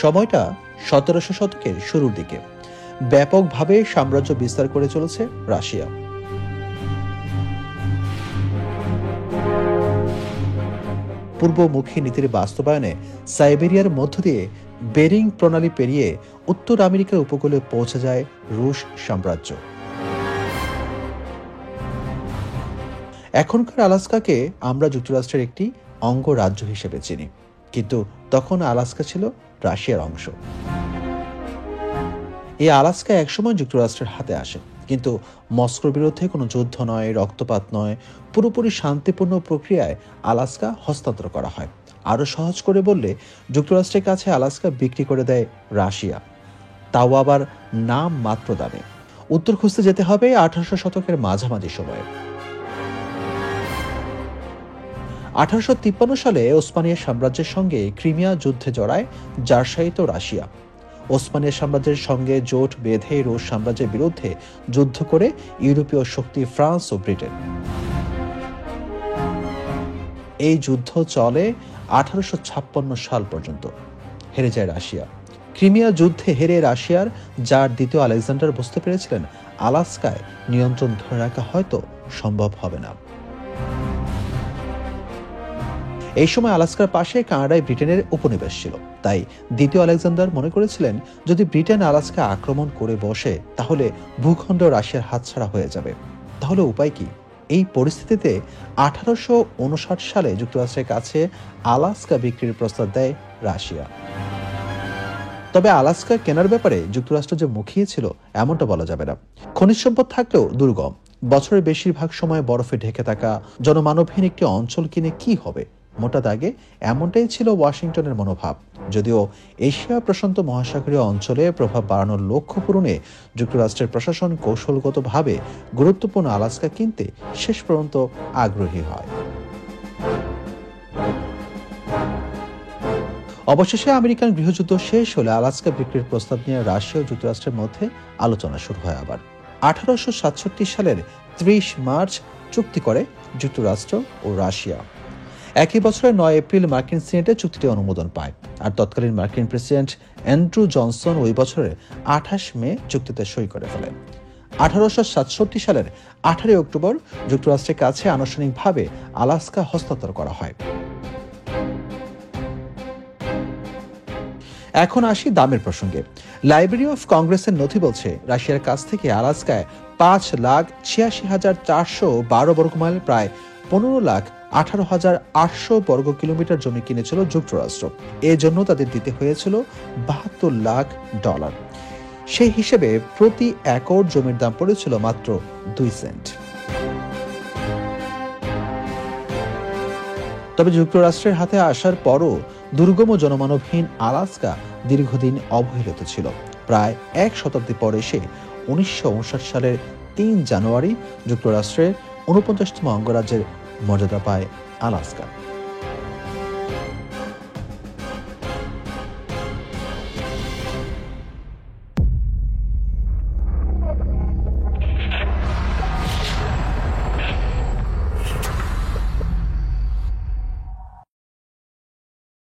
সময়টা 1700 শতকের শুরুর দিকে। ব্যাপকভাবে সাম্রাজ্য বিস্তার করে চলেছে রাশিয়া। পূর্বমুখী নীতির বাস্তবায়নে সাইবেরিয়ার মধ্য দিয়ে বেরিং প্রণালী পেরিয়ে উত্তর আমেরিকার উপকূলে পৌঁছে যায় রুশ সাম্রাজ্য। এখনকার আলাস্কাকে আমরা যুক্তরাষ্ট্রের একটি অঙ্গরাজ্য হিসেবে চিনি, কিন্তু তখন আলাস্কা ছিল রাশিয়ার অংশ। এই আলাস্কা একসময় যুক্তরাষ্ট্রের হাতে আসে, কিন্তু মস্কোর বিরুদ্ধে কোনো যুদ্ধ নয়, রক্তপাত নয়, পুরোপুরি শান্তিপূর্ণ প্রক্রিয়ায় আলাস্কা হস্তান্তর করা হয়। আরও সহজ করে বললে, যুক্তরাষ্ট্রের কাছে আলাস্কা বিক্রি করে দেয় রাশিয়া, তাও আবার নাম মাত্র দামে। উত্তর খুঁজতে যেতে হবে 1800 শতকের মাঝামাঝি সময়ে। 1853 সালে ওসমানীয় সাম্রাজ্যের সঙ্গে ক্রিমিয়া যুদ্ধে জড়ায় জারশায়িত রাশিয়া। ওসমানীয় সাম্রাজ্যের সঙ্গে জোট বেঁধে রুশ সাম্রাজ্যের বিরুদ্ধে যুদ্ধ করে ইউরোপীয় শক্তি ফ্রান্স ও ব্রিটেন। এই যুদ্ধ চলে 1856 সাল পর্যন্ত। হেরে যায় রাশিয়া। ক্রিমিয়া যুদ্ধে হেরে রাশিয়ার জার দ্বিতীয় আলেকজান্ডার বুঝতে পেরেছিলেন আলাস্কায় নিয়ন্ত্রণ ধরে রাখা হয়তো সম্ভব হবে না। এই সময় আলাস্কার পাশে কানাডায় ব্রিটেনের উপনিবেশ ছিল, তাই দ্বিতীয় আলেকজান্ডার মনে করেছিলেন যদি ব্রিটেন আলাস্কা আক্রমণ করে বসে তাহলে ভূখণ্ড রাশিয়ার হাতছাড়া হয়ে যাবে। তাহলে উপায় কি? এই পরিস্থিতিতে 1859 সালে যুক্তরাষ্ট্রের কাছে আলাস্কা বিক্রির প্রস্তাব দেয় রাশিয়া। তবে আলাস্কা কেনার ব্যাপারে যুক্তরাষ্ট্র যে মুখিয়ে ছিল এমনটা বলা যাবে না। খনিজ সম্পদ থাকলেও দুর্গম, বছরের বেশিরভাগ সময় বরফে ঢেকে থাকা জনমানবহীন একটি অঞ্চল কিনে কি হবে? মোটা দাগে এমনটাই ছিল ওয়াশিংটনের মনোভাব। যদিও এশিয়া প্রশান্ত মহাসাগরীয় অঞ্চলে প্রভাব বাড়ানোর লক্ষ্য পূরণে যুক্তরাষ্ট্রের প্রশাসন কৌশলগতভাবে গুরুত্বপূর্ণ আলাস্কা কিনতে শেষ পর্যন্ত আগ্রহী হয়। অবশেষে আমেরিকান গৃহযুদ্ধ শেষ হলে আলাস্কা বিক্রির প্রস্তাব নিয়ে রাশিয়া ও যুক্তরাষ্ট্রের মধ্যে আলোচনা শুরু হয় আবার। 1867 সালের 30 মার্চ চুক্তি করে যুক্তরাষ্ট্র ও রাশিয়া। একই বছরের 9 এপ্রিল মার্কিন সিনেটে চুক্তিটি অনুমোদন পায়, আর তৎকালীন মার্কিন প্রেসিডেন্ট অ্যান্ড্রু জনসন ওই বছরের 28 মে চুক্তিতে সই করে ফেলেন। 1867 সালের 18 অক্টোবর যুক্তরাষ্ট্রের কাছে আনুষ্ঠানিকভাবে আলাস্কা হস্তান্তর করা হয়। এখন আসি দামের প্রসঙ্গে। লাইব্রেরি অফ কংগ্রেসের নথি বলছে রাশিয়ার কাছ থেকে আলাস্কায় 5,86,412 বর্গমাইল, প্রায় 15,18,800 বর্গ কিলোমিটার জমি কিনেছিল যুক্তরাষ্ট্র। এজন্য তাদের দিতে হয়েছিল $72 লাখ। সেই হিসেবে প্রতি একর জমির দাম পড়েছিল মাত্র 2 সেন্ট। তবে যুক্তরাষ্ট্রের হাতে আসার পরও দুর্গম জনমানবহীন আলাস্কা দীর্ঘদিন অবহেলিত ছিল। প্রায় এক শতাব্দী পর এসে 1959 সালের 3 জানুয়ারি যুক্তরাষ্ট্রের 49তম অঙ্গরাজ্যের মর্যাদা পায় আলাস্কা।